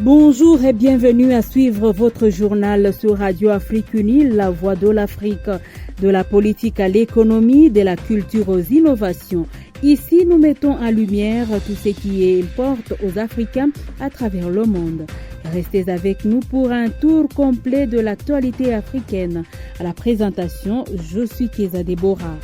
Bonjour et bienvenue à suivre votre journal sur Radio Afrique Unie, la voix de l'Afrique. De la politique à l'économie, de la culture aux innovations. Ici, nous mettons en lumière tout ce qui importe aux Africains à travers le monde. Restez avec nous pour un tour complet de l'actualité africaine. À la présentation, je suis Keza Deborah.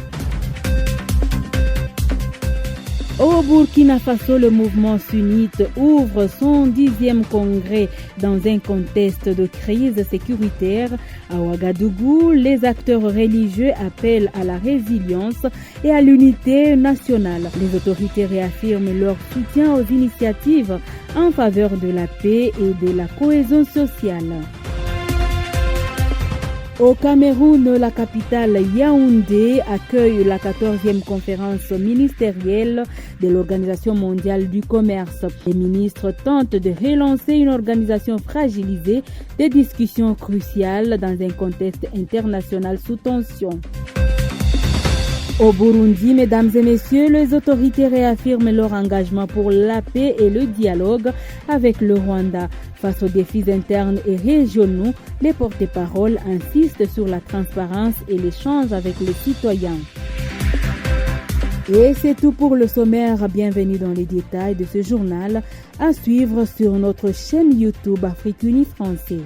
Au Burkina Faso, le mouvement sunnite ouvre son 10e congrès dans un contexte de crise sécuritaire. À Ouagadougou, les acteurs religieux appellent à la résilience et à l'unité nationale. Les autorités réaffirment leur soutien aux initiatives en faveur de la paix et de la cohésion sociale. Au Cameroun, la capitale Yaoundé accueille la 14e conférence ministérielle de l'Organisation mondiale du commerce. Les ministres tentent de relancer une organisation fragilisée, des discussions cruciales dans un contexte international sous tension. Au Burundi, mesdames et messieurs, les autorités réaffirment leur engagement pour la paix et le dialogue avec le Rwanda. Face aux défis internes et régionaux, les porte-paroles insistent sur la transparence et l'échange avec les citoyens. Et c'est tout pour le sommaire. Bienvenue dans les détails de ce journal à suivre sur notre chaîne YouTube Afrique Unie Français.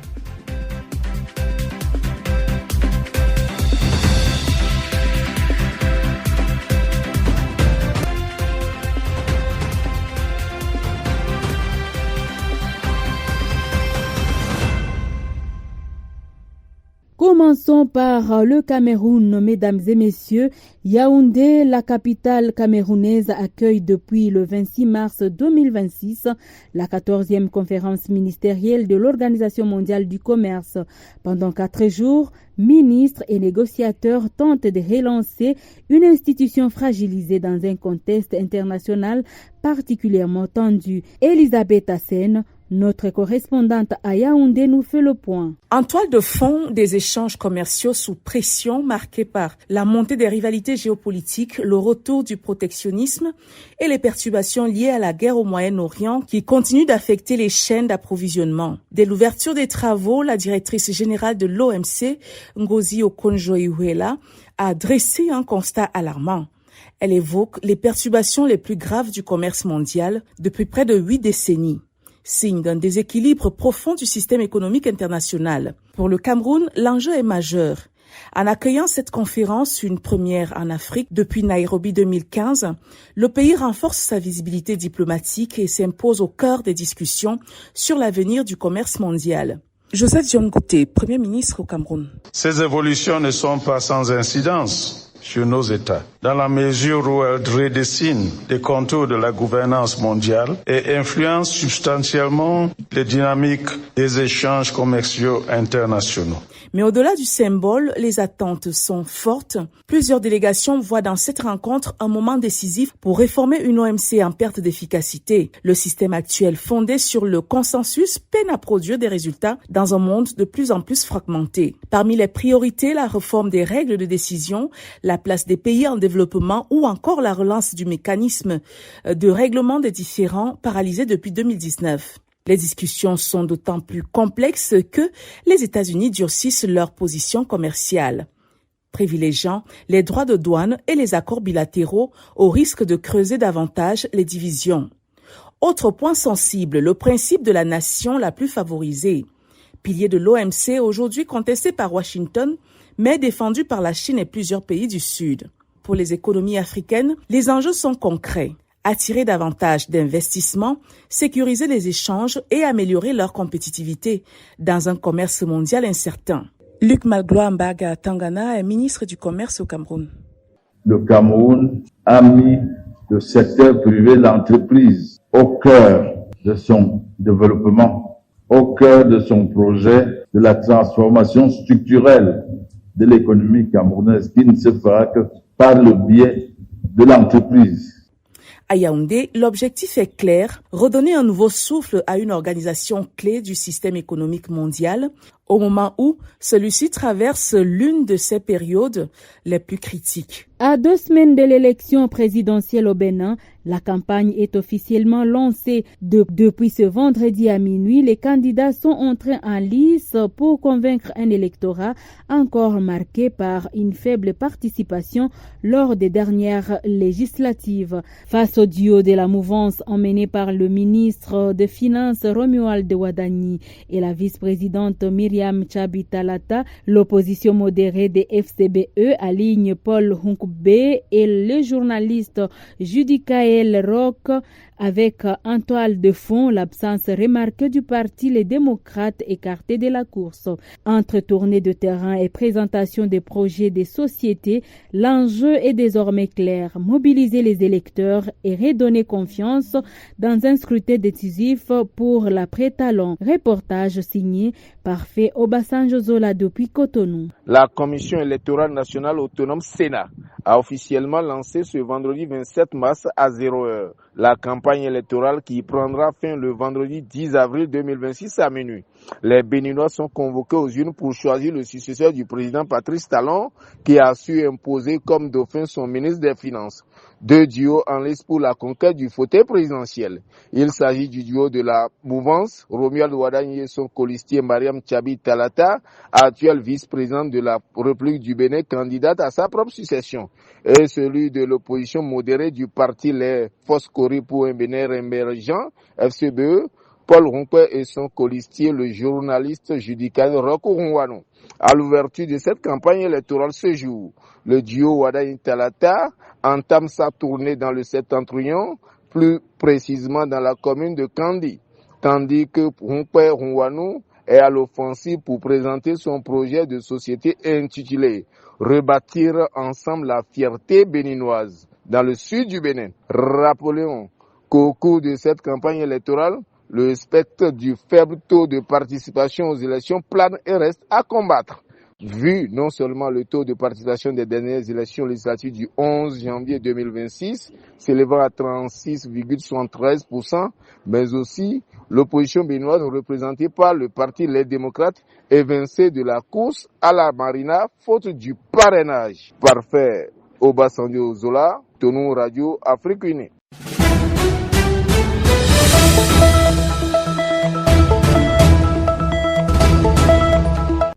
Commençons par le Cameroun, mesdames et messieurs. Yaoundé, la capitale camerounaise, accueille depuis le 26 mars 2026 la 14e conférence ministérielle de l'Organisation mondiale du commerce. Pendant 4 jours, ministres et négociateurs tentent de relancer une institution fragilisée dans un contexte international particulièrement tendu. Elisabeth Hassen, notre correspondante à Yaoundé, nous fait le point. En toile de fond, des échanges commerciaux sous pression marqués par la montée des rivalités géopolitiques, le retour du protectionnisme et les perturbations liées à la guerre au Moyen-Orient qui continuent d'affecter les chaînes d'approvisionnement. Dès l'ouverture des travaux, la directrice générale de l'OMC, Ngozi Okonjo-Iweala, a dressé un constat alarmant. Elle évoque les perturbations les plus graves du commerce mondial depuis près de 8 décennies. Signe d'un déséquilibre profond du système économique international. Pour le Cameroun, l'enjeu est majeur. En accueillant cette conférence, une première en Afrique depuis Nairobi 2015, le pays renforce sa visibilité diplomatique et s'impose au cœur des discussions sur l'avenir du commerce mondial. Joseph John Gouté, Premier ministre au Cameroun. Ces évolutions ne sont pas sans incidence sur nos États, dans la mesure où elles redessinent les contours de la gouvernance mondiale et influencent substantiellement les dynamiques des échanges commerciaux internationaux. Mais au-delà du symbole, les attentes sont fortes. Plusieurs délégations voient dans cette rencontre un moment décisif pour réformer une OMC en perte d'efficacité. Le système actuel fondé sur le consensus peine à produire des résultats dans un monde de plus en plus fragmenté. Parmi les priorités, la réforme des règles de décision, la place des pays en développement ou encore la relance du mécanisme de règlement des différends paralysé depuis 2019. Les discussions sont d'autant plus complexes que les États-Unis durcissent leur position commerciale, privilégiant les droits de douane et les accords bilatéraux au risque de creuser davantage les divisions. Autre point sensible, le principe de la nation la plus favorisée, pilier de l'OMC aujourd'hui contesté par Washington, mais défendu par la Chine et plusieurs pays du Sud. Pour les économies africaines, les enjeux sont concrets. Attirer davantage d'investissements, sécuriser les échanges et améliorer leur compétitivité dans un commerce mondial incertain. Luc Magloire-Mbaga Tangana est ministre du Commerce au Cameroun. Le Cameroun a mis le secteur privé, l'entreprise, au cœur de son développement, au cœur de son projet de la transformation structurelle de l'économie camerounaise qui ne se fera que par le biais de l'entreprise. À Yaoundé, l'objectif est clair, redonner un nouveau souffle à une organisation clé du système économique mondial au moment où celui-ci traverse l'une de ses périodes les plus critiques. À 2 semaines de l'élection présidentielle au Bénin, la campagne est officiellement lancée. Depuis ce vendredi à minuit, les candidats sont entrés en lice pour convaincre un électorat encore marqué par une faible participation lors des dernières législatives. Face au duo de la mouvance emmené par le ministre des Finances Romuald Wadagni et la vice-présidente Myriam Tchabi-Talata, l'opposition modérée des FCBE aligne Paul Hunkbe et le journaliste Judicaël Roch avec en toile de fond l'absence remarquée du parti Les Démocrates écartés de la course. Entre tournée de terrain et présentation des projets des sociétés, l'enjeu est désormais clair, mobiliser les électeurs et redonner confiance dans un scrutin décisif pour l'après-talon. Reportage signé par Fé Obasanjo Zola depuis Cotonou. La Commission électorale nationale autonome Sénat a officiellement lancé ce vendredi 27 mars à 0h la campagne électorale qui prendra fin le vendredi 10 avril 2026 à minuit. Les Béninois sont convoqués aux urnes pour choisir le successeur du président Patrice Talon qui a su imposer comme dauphin son ministre des Finances. 2 duos en lice pour la conquête du fauteuil présidentiel. Il s'agit du duo de la mouvance, Romuald Wadagni et son colistier Myriam Tchabi-Talata, actuelle vice-présidente de la République du Bénin, candidate à sa propre succession, et celui de l'opposition modérée du parti Les Foscori pour un Bénin émergent, FCBE, Paul Hunkbe et son colistier, le journaliste Judicaël Roch. À l'ouverture de cette campagne électorale ce jour, le duo Wadagni-Talata entame sa tournée dans le septentrion, plus précisément dans la commune de Kandi, tandis que Hunkbe Hunwanu est à l'offensive pour présenter son projet de société intitulé « Rebâtir ensemble la fierté béninoise » dans le sud du Bénin. Rappelons qu'au cours de cette campagne électorale, le spectre du faible taux de participation aux élections plane et reste à combattre. Vu non seulement le taux de participation des dernières élections législatives du 11 janvier 2026, s'élevant à 36,73%, mais aussi l'opposition béninoise représentée par le parti Les Démocrates évincée de la course à la marina faute du parrainage. Parfait Obasanjo Zola, Cotonou Radio Afrique Unie.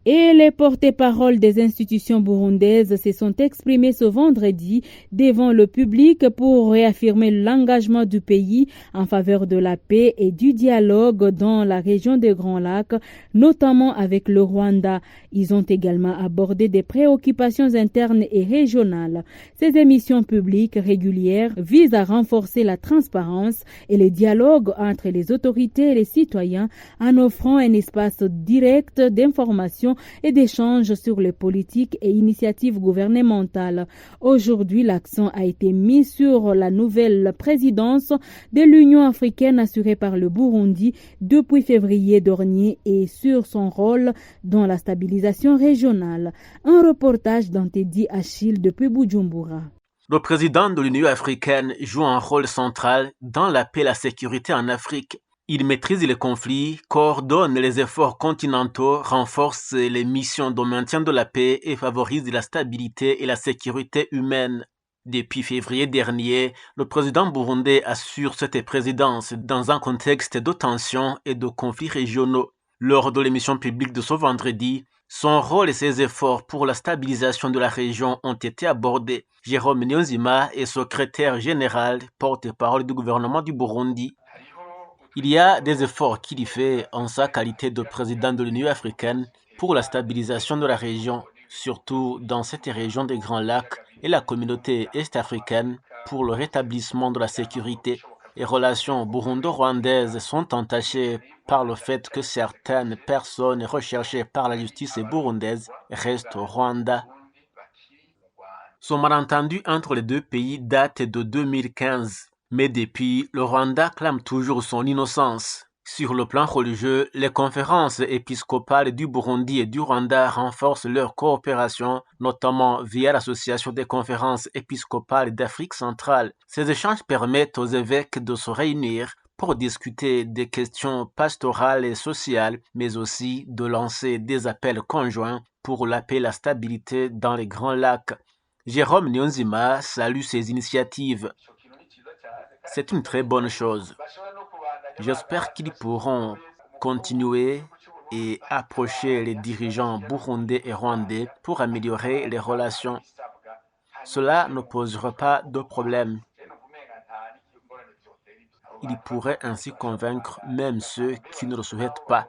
Et les porte-paroles des institutions burundaises se sont exprimés ce vendredi devant le public pour réaffirmer l'engagement du pays en faveur de la paix et du dialogue dans la région des Grands Lacs, notamment avec le Rwanda. Ils ont également abordé des préoccupations internes et régionales. Ces émissions publiques régulières visent à renforcer la transparence et le dialogue entre les autorités et les citoyens en offrant un espace direct d'information et d'échanges sur les politiques et initiatives gouvernementales. Aujourd'hui, l'accent a été mis sur la nouvelle présidence de l'Union africaine assurée par le Burundi depuis février dernier et sur son rôle dans la stabilisation régionale. Un reportage d'Antedi Achille depuis Bujumbura. Le président de l'Union africaine joue un rôle central dans la paix et la sécurité en Afrique. Il maîtrise les conflits, coordonne les efforts continentaux, renforce les missions de maintien de la paix et favorise la stabilité et la sécurité humaine. Depuis février dernier, le président burundais assure cette présidence dans un contexte de tensions et de conflits régionaux. Lors de l'émission publique de ce vendredi, son rôle et ses efforts pour la stabilisation de la région ont été abordés. Jérôme Niyonzima est secrétaire général, porte-parole du gouvernement du Burundi. Il y a des efforts qu'il y fait en sa qualité de président de l'Union africaine pour la stabilisation de la région, surtout dans cette région des Grands Lacs et la communauté est-africaine pour le rétablissement de la sécurité. Les relations burundo-rwandaises sont entachées par le fait que certaines personnes recherchées par la justice burundaise restent au Rwanda. Ce malentendu entre les deux pays date de 2015. Mais depuis, le Rwanda clame toujours son innocence. Sur le plan religieux, les conférences épiscopales du Burundi et du Rwanda renforcent leur coopération, notamment via l'Association des conférences épiscopales d'Afrique centrale. Ces échanges permettent aux évêques de se réunir pour discuter des questions pastorales et sociales, mais aussi de lancer des appels conjoints pour la paix et la stabilité dans les Grands Lacs. Jérôme Nyonzima salue ces initiatives. C'est une très bonne chose. J'espère qu'ils pourront continuer et approcher les dirigeants burundais et rwandais pour améliorer les relations. Cela ne posera pas de problème. Il pourrait ainsi convaincre même ceux qui ne le souhaitent pas.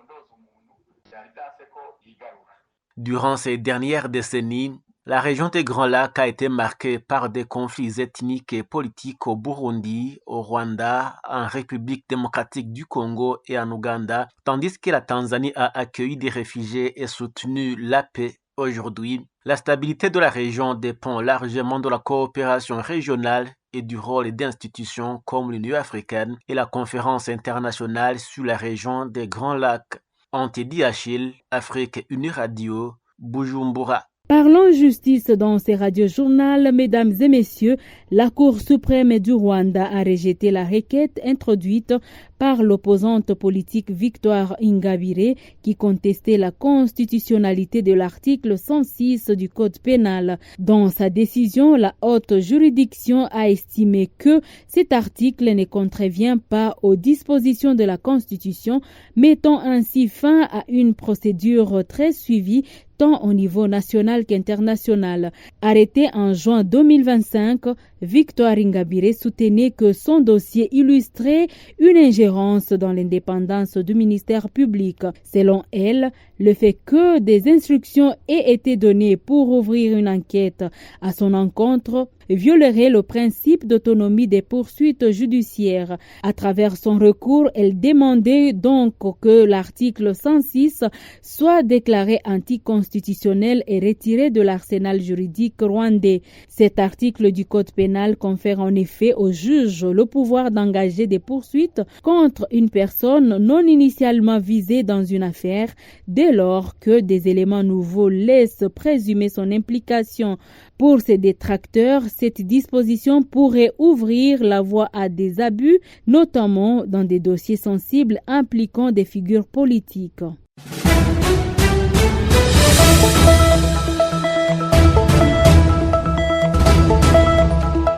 Durant ces dernières décennies, la région des Grands Lacs a été marquée par des conflits ethniques et politiques au Burundi, au Rwanda, en République démocratique du Congo et en Ouganda, tandis que la Tanzanie a accueilli des réfugiés et soutenu la paix. Aujourd'hui, la stabilité de la région dépend largement de la coopération régionale et du rôle d'institutions comme l'Union africaine et la Conférence internationale sur la région des Grands Lacs. Antedi Achille, Afrique Uni Radio, Bujumbura. Parlons justice dans ces radiojournaux, mesdames et messieurs. La Cour suprême du Rwanda a rejeté la requête introduite par l'opposante politique Victoire Ingabire qui contestait la constitutionnalité de l'article 106 du Code pénal. Dans sa décision, la haute juridiction a estimé que cet article ne contrevient pas aux dispositions de la Constitution, mettant ainsi fin à une procédure très suivie tant au niveau national qu'international. Arrêté en juin 2025, Victoire Ingabire soutenait que son dossier illustrait une ingérence dans l'indépendance du ministère public. Selon elle, le fait que des instructions aient été données pour ouvrir une enquête à son encontre violerait le principe d'autonomie des poursuites judiciaires. À travers son recours, elle demandait donc que l'article 106 soit déclaré anticonstitutionnel et retiré de l'arsenal juridique rwandais. Cet article du Code pénal confère en effet au juge le pouvoir d'engager des poursuites contre une personne non initialement visée dans une affaire, dès lors que des éléments nouveaux laissent présumer son implication. Pour ses détracteurs, cette disposition pourrait ouvrir la voie à des abus, notamment dans des dossiers sensibles impliquant des figures politiques.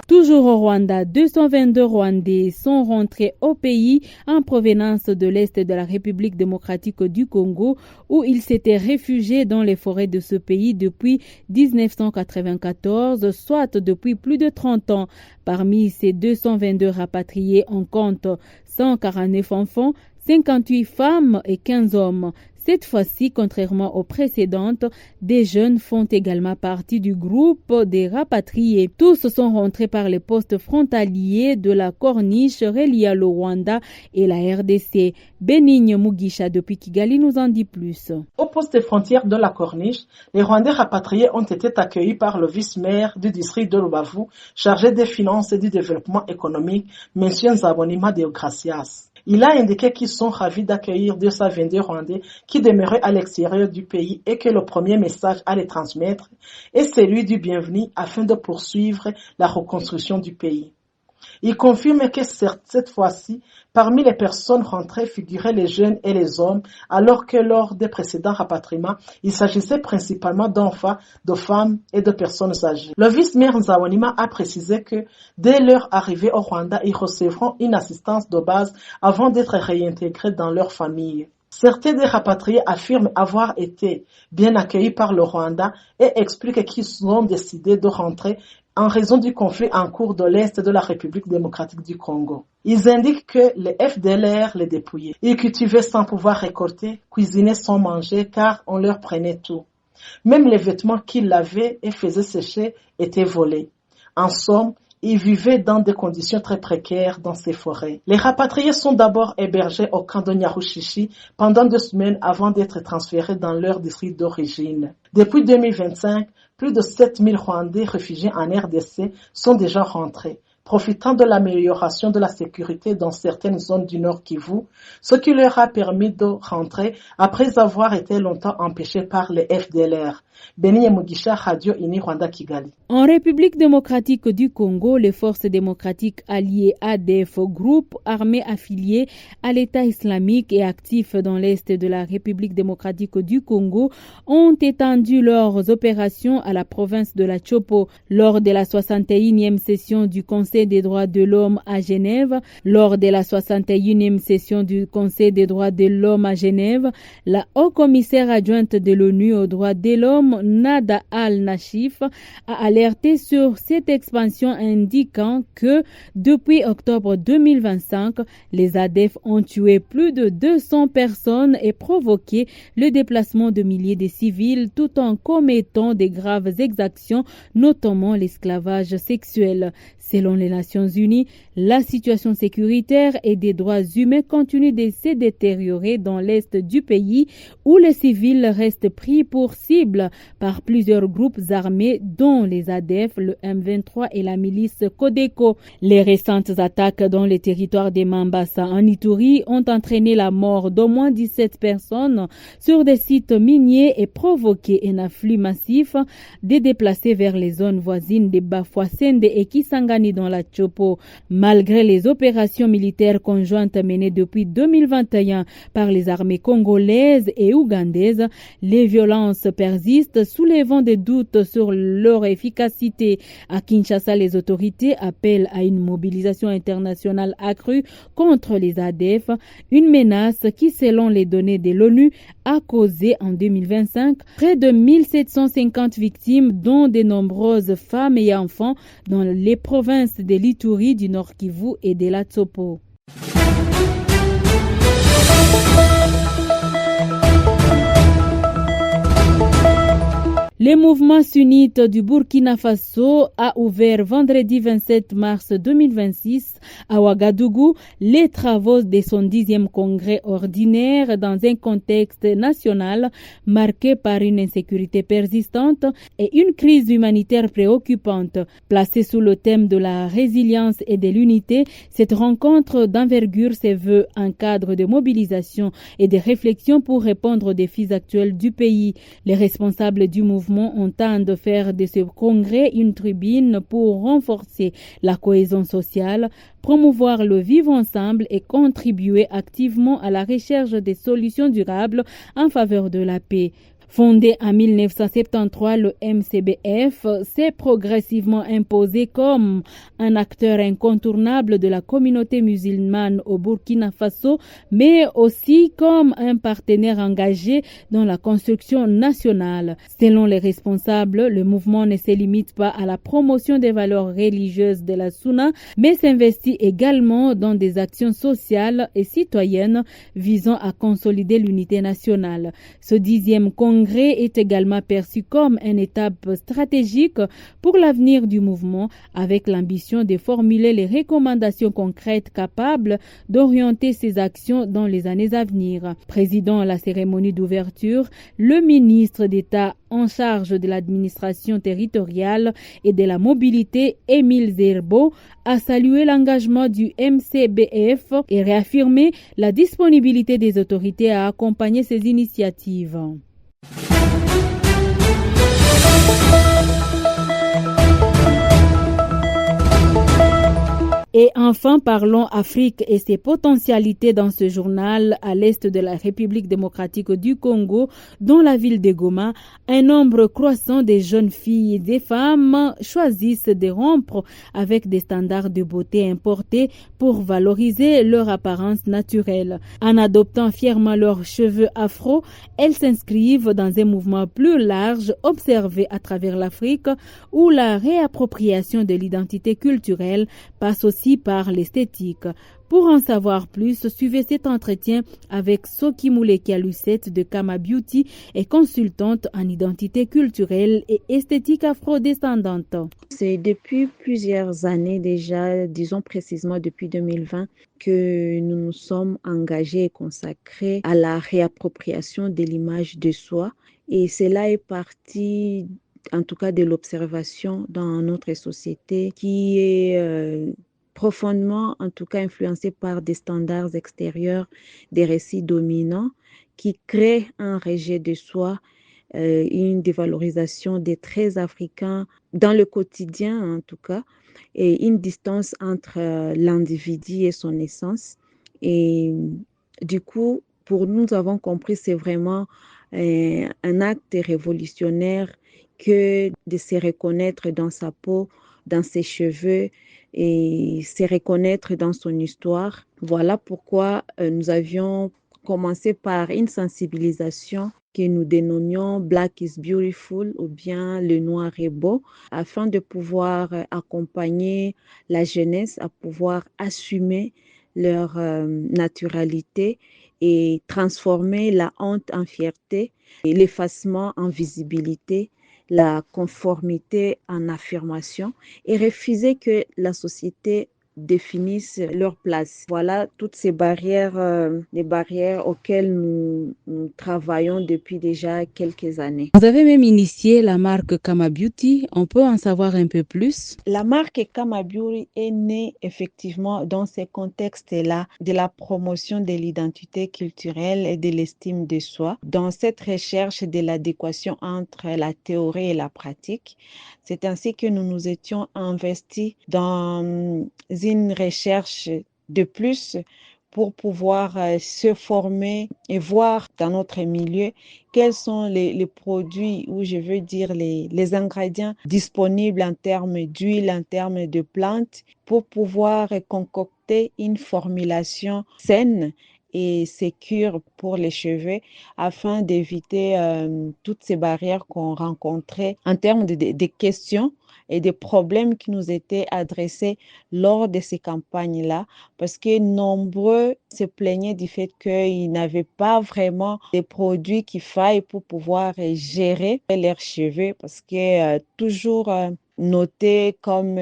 Toujours au Rwanda, 222 Rwandais sont rentrés au pays en provenance de l'Est de la République démocratique du Congo où ils s'étaient réfugiés dans les forêts de ce pays depuis 1994, soit depuis plus de 30 ans. Parmi ces 222 rapatriés, on compte 149 enfants, 58 femmes et 15 hommes. Cette fois-ci, contrairement aux précédentes, des jeunes font également partie du groupe des rapatriés. Tous sont rentrés par les postes frontaliers de la Corniche reliant le Rwanda et la RDC. Benigne Mugisha depuis Kigali nous en dit plus. Au poste frontière de la Corniche, les Rwandais rapatriés ont été accueillis par le vice-maire du district de Rubavu, chargé des finances et du développement économique, M. Nzabonima Deogracias. Il a indiqué qu'ils sont ravis d'accueillir 222 Rwandais qui demeuraient à l'extérieur du pays et que le premier message à les transmettre est celui du bienvenu afin de poursuivre la reconstruction du pays. Il confirme que cette fois-ci, parmi les personnes rentrées figuraient les jeunes et les hommes, alors que lors des précédents rapatriements, il s'agissait principalement d'enfants, de femmes et de personnes âgées. Le vice-maire Nzabonima a précisé que dès leur arrivée au Rwanda, ils recevront une assistance de base avant d'être réintégrés dans leur famille. Certains des rapatriés affirment avoir été bien accueillis par le Rwanda et expliquent qu'ils ont décidé de rentrer en raison du conflit en cours de l'Est de la République démocratique du Congo. Ils indiquent que les FDLR les dépouillaient. Ils cultivaient sans pouvoir récolter, cuisinaient sans manger car on leur prenait tout. Même les vêtements qu'ils lavaient et faisaient sécher étaient volés. En somme, ils vivaient dans des conditions très précaires dans ces forêts. Les rapatriés sont d'abord hébergés au camp de Nyarushishi pendant 2 semaines avant d'être transférés dans leur district d'origine. Depuis 2025, plus de 7000 Rwandais réfugiés en RDC sont déjà rentrés. profitant de l'amélioration de la sécurité dans certaines zones du Nord Kivu, ce qui leur a permis de rentrer après avoir été longtemps empêchés par les FDLR. Beni Mugisha, Radio Ini Rwanda Kigali. En République démocratique du Congo, les forces démocratiques alliées ADF, groupe armé affilié à l'État islamique et actif dans l'est de la République démocratique du Congo, ont étendu leurs opérations à la province de la Chopo. Lors de la 61e session du Conseil des droits de l'homme à Genève, la haut-commissaire adjointe de l'ONU aux droits de l'homme, Nada al-Nashif, a alerté sur cette expansion indiquant que depuis octobre 2025, les ADF ont tué plus de 200 personnes et provoqué le déplacement de milliers de civils tout en commettant des graves exactions, notamment l'esclavage sexuel. Selon les Nations Unies, la situation sécuritaire et des droits humains continue de se détériorer dans l'est du pays où les civils restent pris pour cible par plusieurs groupes armés dont les ADF, le M23 et la milice Codeco. Les récentes attaques dans les territoires des Mambasa en Ituri ont entraîné la mort d'au moins 17 personnes sur des sites miniers et provoqué un afflux massif des déplacés vers les zones voisines de Bafouassende et Kisangani dans la Chopo. Malgré les opérations militaires conjointes menées depuis 2021 par les armées congolaises et ougandaises, les violences persistent, soulevant des doutes sur leur efficacité. À Kinshasa, les autorités appellent à une mobilisation internationale accrue contre les ADF, une menace qui, selon les données de l'ONU, a causé en 2025 près de 1750 victimes, dont de nombreuses femmes et enfants dans les provinces de l'Ituri, du Nord Kivu et de la Tsopo. Le mouvement sunnite du Burkina Faso a ouvert vendredi 27 mars 2026 à Ouagadougou les travaux de son 10e congrès ordinaire dans un contexte national marqué par une insécurité persistante et une crise humanitaire préoccupante. Placée sous le thème de la résilience et de l'unité, cette rencontre d'envergure se veut un cadre de mobilisation et de réflexion pour répondre aux défis actuels du pays. Les responsables du mouvement entendent de faire de ce congrès une tribune pour renforcer la cohésion sociale, promouvoir le vivre ensemble et contribuer activement à la recherche des solutions durables en faveur de la paix. Fondé en 1973, le MCBF s'est progressivement imposé comme un acteur incontournable de la communauté musulmane au Burkina Faso, mais aussi comme un partenaire engagé dans la construction nationale. Selon les responsables, le mouvement ne se limite pas à la promotion des valeurs religieuses de la Sunna, mais s'investit également dans des actions sociales et citoyennes visant à consolider l'unité nationale. Ce 10e congrès est également perçu comme une étape stratégique pour l'avenir du mouvement, avec l'ambition de formuler les recommandations concrètes capables d'orienter ses actions dans les années à venir. Président à la cérémonie d'ouverture, le ministre d'État en charge de l'administration territoriale et de la mobilité, Émile Zerbo, a salué l'engagement du MCBF et réaffirmé la disponibilité des autorités à accompagner ces initiatives. Et enfin, parlons Afrique et ses potentialités dans ce journal. À l'est de la République démocratique du Congo, dans la ville de Goma, un nombre croissant de jeunes filles et des femmes choisissent de rompre avec des standards de beauté importés pour valoriser leur apparence naturelle. En adoptant fièrement leurs cheveux afro, elles s'inscrivent dans un mouvement plus large observé à travers l'Afrique où la réappropriation de l'identité culturelle passe aussi par l'esthétique. Pour en savoir plus, suivez cet entretien avec Soki Moulekia Lucette de Kama Beauty et consultante en identité culturelle et esthétique afrodescendante. C'est depuis plusieurs années déjà, disons précisément depuis 2020, que nous nous sommes engagés et consacrés à la réappropriation de l'image de soi. Et cela est parti en tout cas de l'observation dans notre société qui est profondément, en tout cas, influencée par des standards extérieurs, des récits dominants qui créent un rejet de soi, une dévalorisation des traits africains dans le quotidien, en tout cas, et une distance entre l'individu et son essence. Et du coup, pour nous avons compris, c'est vraiment un acte révolutionnaire que de se reconnaître dans sa peau, dans ses cheveux et se reconnaître dans son histoire. Voilà pourquoi nous avions commencé par une sensibilisation que nous dénommions Black is Beautiful ou bien Le Noir est beau, afin de pouvoir accompagner la jeunesse à pouvoir assumer leur naturalité et transformer la honte en fierté, et l'effacement en visibilité, la conformité en affirmation et refuser que la société définisse leur place. Voilà toutes ces barrières, les barrières auxquelles nous travaillons depuis déjà quelques années. Vous avez même initié la marque Kama Beauty. On peut en savoir un peu plus? La marque Kama Beauty est née effectivement dans ces contextes-là de la promotion de l'identité culturelle et de l'estime de soi, dans cette recherche de l'adéquation entre la théorie et la pratique. C'est ainsi que nous nous étions investis dans une recherche de plus pour pouvoir se former et voir dans notre milieu quels sont les produits, ou je veux dire les ingrédients disponibles en termes d'huile, en termes de plantes, pour pouvoir concocter une formulation saine et sécure pour les cheveux afin d'éviter toutes ces barrières qu'on rencontrait en termes de questions et des problèmes qui nous étaient adressés lors de ces campagnes-là, parce que nombreux se plaignaient du fait qu'ils n'avaient pas vraiment des produits qu'il faille pour pouvoir gérer leurs cheveux, parce que toujours notés comme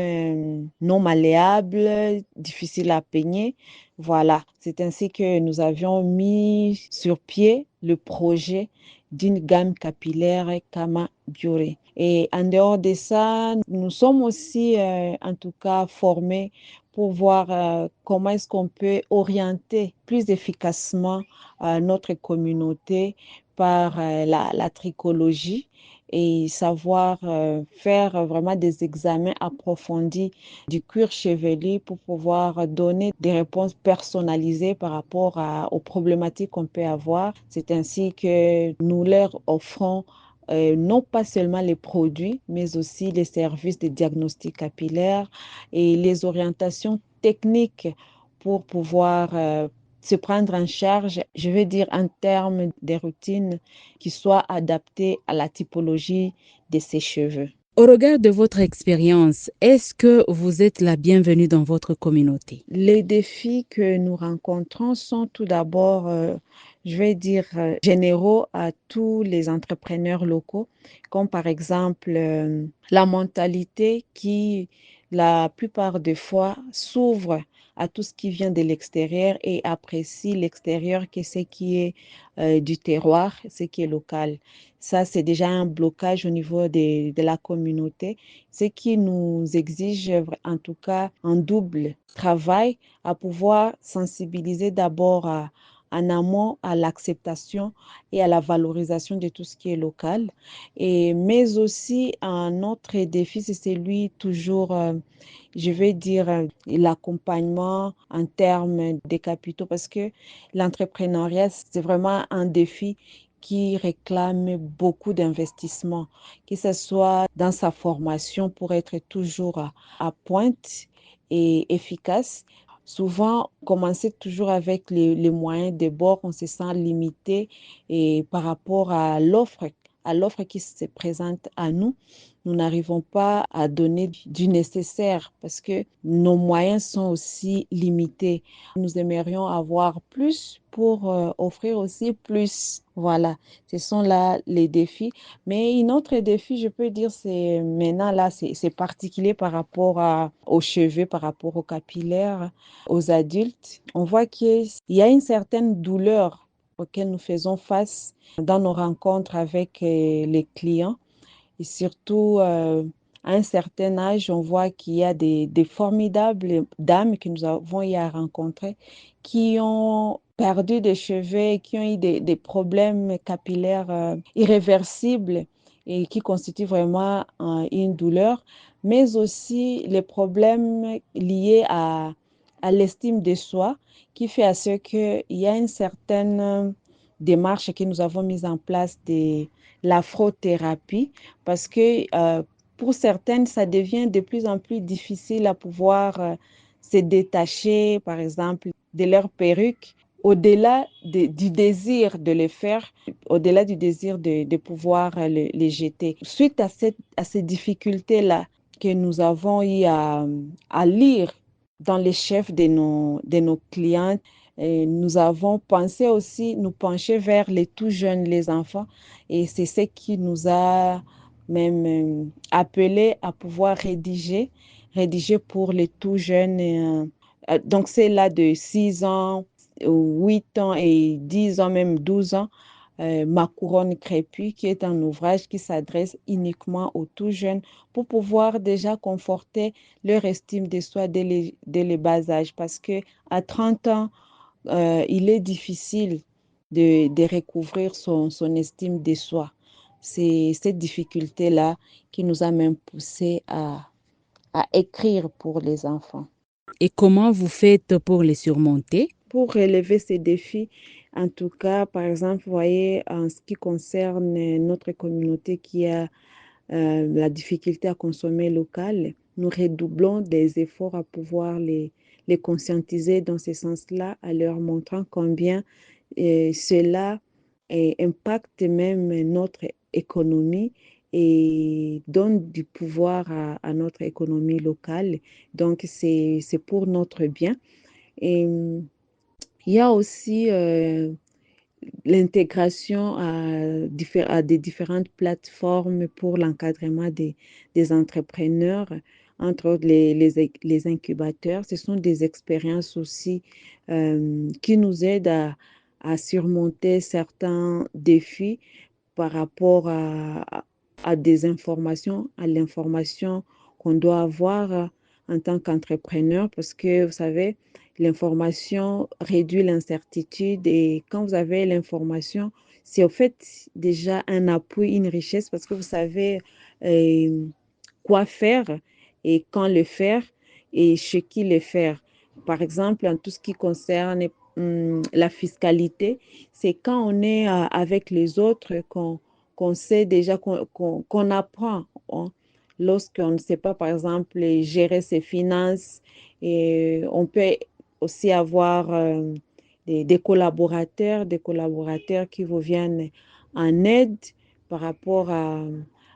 non malléables, difficiles à peigner. Voilà, c'est ainsi que nous avions mis sur pied le projet d'une gamme capillaire Kama Beauty. Et en dehors de ça, nous sommes aussi en tout cas formés pour voir comment est-ce qu'on peut orienter plus efficacement notre communauté par la tricologie et savoir faire vraiment des examens approfondis du cuir chevelu pour pouvoir donner des réponses personnalisées par rapport aux problématiques qu'on peut avoir. C'est ainsi que nous leur offrons non pas seulement les produits, mais aussi les services de diagnostic capillaire et les orientations techniques pour pouvoir se prendre en charge, je veux dire en termes de routines qui soient adaptées à la typologie de ses cheveux. Au regard de votre expérience, est-ce que vous êtes la bienvenue dans votre communauté? Les défis que nous rencontrons sont tout d'abord, je vais dire, généraux à tous les entrepreneurs locaux, comme par exemple la mentalité qui, la plupart des fois, s'ouvre à tout ce qui vient de l'extérieur et apprécie l'extérieur que ce qui est du terroir, ce qui est local. Ça, c'est déjà un blocage au niveau de la communauté, ce qui nous exige en tout cas un double travail à pouvoir sensibiliser d'abord en amont à l'acceptation et à la valorisation de tout ce qui est local. Mais aussi un autre défi, c'est celui toujours, je vais dire, l'accompagnement en termes de capitaux, parce que l'entrepreneuriat, c'est vraiment un défi qui réclame beaucoup d'investissement, que ce soit dans sa formation pour être toujours à pointe et efficace. Souvent, commencer toujours avec les moyens de bord, on se sent limité et par rapport à l'offre qui se présente à nous, nous n'arrivons pas à donner du nécessaire parce que nos moyens sont aussi limités. Nous aimerions avoir plus pour offrir aussi plus. Voilà, ce sont là les défis. Mais un autre défi, je peux dire, c'est maintenant là, c'est particulier par rapport aux cheveux, par rapport aux capillaires, aux adultes. On voit qu'il y a une certaine douleur auquel nous faisons face dans nos rencontres avec les clients. Et surtout, à un certain âge, on voit qu'il y a des formidables dames que nous avons eu à rencontrer qui ont perdu des cheveux, qui ont eu des problèmes capillaires irréversibles et qui constituent vraiment une douleur, mais aussi les problèmes liés à l'estime de soi qui fait à ce qu'il y a une certaine démarche que nous avons mise en place de l'afrothérapie parce que pour certaines, ça devient de plus en plus difficile à pouvoir se détacher, par exemple, de leur perruque, au-delà du désir de le faire, au-delà du désir de pouvoir les jeter. Suite à ces difficultés-là que nous avons eu à lire dans les chefs de nos clients, et nous avons pensé aussi nous pencher vers les tout jeunes, les enfants, et c'est ce qui nous a même appelé à pouvoir rédiger pour les tout jeunes. Donc, c'est là de 6 ans, 8 ans et 10 ans, même 12 ans, Ma couronne crépue, qui est un ouvrage qui s'adresse uniquement aux tout jeunes pour pouvoir déjà conforter leur estime de soi dès les bas âges. Parce que à 30 ans, il est difficile de recouvrir son estime de soi. C'est cette difficulté-là qui nous a même poussé à écrire pour les enfants. Et comment vous faites pour les surmonter? Pour relever ces défis, en tout cas, par exemple, vous voyez, en ce qui concerne notre communauté qui a la difficulté à consommer local, nous redoublons des efforts à pouvoir les conscientiser dans ce sens-là, à leur montrant combien cela impacte même notre économie et donne du pouvoir à notre économie locale. Donc, c'est pour notre bien. Et il y a aussi l'intégration à des différentes plateformes pour l'encadrement des entrepreneurs, entre autres les incubateurs. Ce sont des expériences aussi qui nous aident à surmonter certains défis par rapport à des informations, à l'information qu'on doit avoir en tant qu'entrepreneur, parce que vous savez, l'information réduit l'incertitude et quand vous avez l'information, c'est au fait déjà un appui, une richesse parce que vous savez quoi faire et quand le faire et chez qui le faire. Par exemple, en tout ce qui concerne la fiscalité, c'est quand on est avec les autres qu'on sait déjà, qu'on apprend. Hein. Lorsqu'on ne sait pas, par exemple, gérer ses finances, et on peut aussi avoir des collaborateurs qui vous viennent en aide par rapport à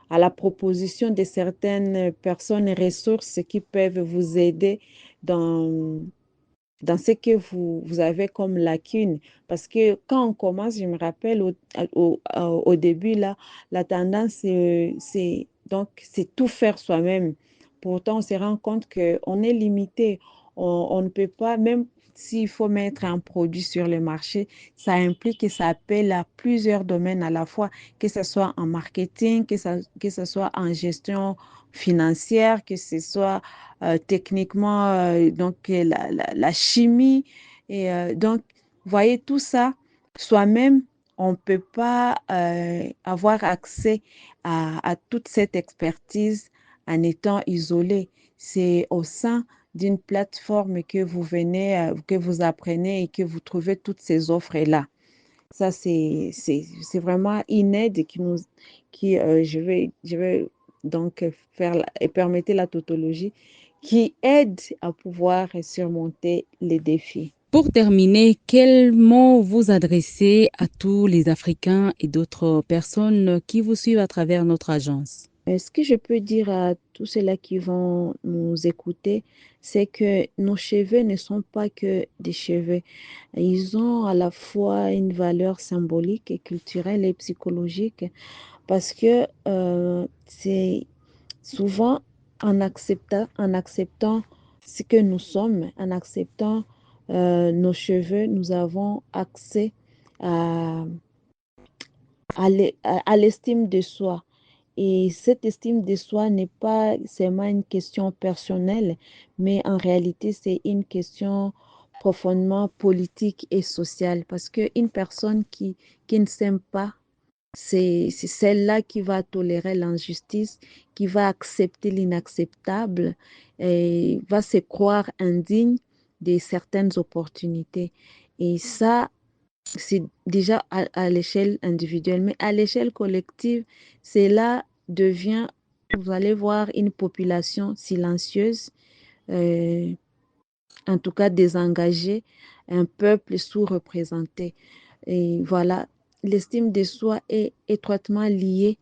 la proposition de certaines personnes et ressources qui peuvent vous aider dans ce que vous avez comme lacune. Parce que quand on commence, je me rappelle au début, là, la tendance, c'est tout faire soi-même. Pourtant, on se rend compte qu'on est limité. On ne peut pas, même s'il faut mettre un produit sur le marché, ça implique que ça appelle à plusieurs domaines à la fois, que ce soit en marketing, que ce soit en gestion financière, que ce soit techniquement donc la chimie. Et donc, vous voyez, tout ça, soi-même, on ne peut pas avoir accès à toute cette expertise en étant isolé. C'est au sein d'une plateforme que vous venez, que vous apprenez et que vous trouvez toutes ces offres-là. Ça, c'est vraiment une aide je vais donc faire et permettre la tautologie qui aide à pouvoir surmonter les défis. Pour terminer, quels mots vous adressez à tous les Africains et d'autres personnes qui vous suivent à travers notre agence? Ce que je peux dire à tous ceux-là qui vont nous écouter, c'est que nos cheveux ne sont pas que des cheveux. Ils ont à la fois une valeur symbolique et culturelle et psychologique parce que c'est souvent en acceptant ce que nous sommes, en acceptant nos cheveux, nous avons accès à l'estime de soi. Et cette estime de soi n'est pas seulement une question personnelle, mais en réalité, c'est une question profondément politique et sociale. Parce qu'une personne qui ne s'aime pas, c'est celle-là qui va tolérer l'injustice, qui va accepter l'inacceptable et va se croire indigne de certaines opportunités. Et ça, c'est déjà à l'échelle individuelle, mais à l'échelle collective, cela devient, vous allez voir, une population silencieuse, en tout cas désengagée, un peuple sous-représenté. Et voilà, l'estime de soi est étroitement liée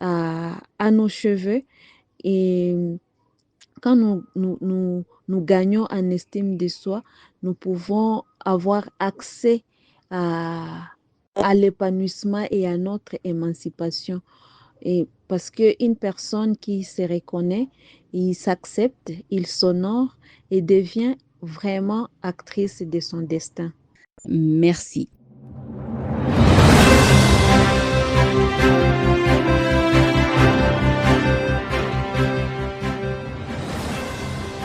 à nos cheveux et quand nous gagnons en estime de soi, nous pouvons avoir accès à l'épanouissement et à notre émancipation. Et parce qu'une personne qui se reconnaît, il s'accepte, il s'honore et devient vraiment actrice de son destin. Merci.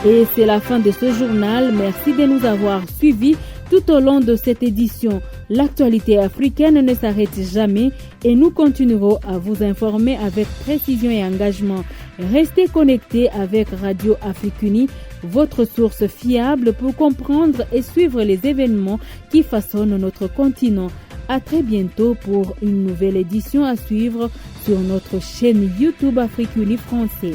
Et c'est la fin de ce journal. Merci de nous avoir suivis tout au long de cette édition. L'actualité africaine ne s'arrête jamais et nous continuerons à vous informer avec précision et engagement. Restez connectés avec Radio Afrique Unie, votre source fiable pour comprendre et suivre les événements qui façonnent notre continent. À très bientôt pour une nouvelle édition à suivre sur notre chaîne YouTube Afrique Unie Français.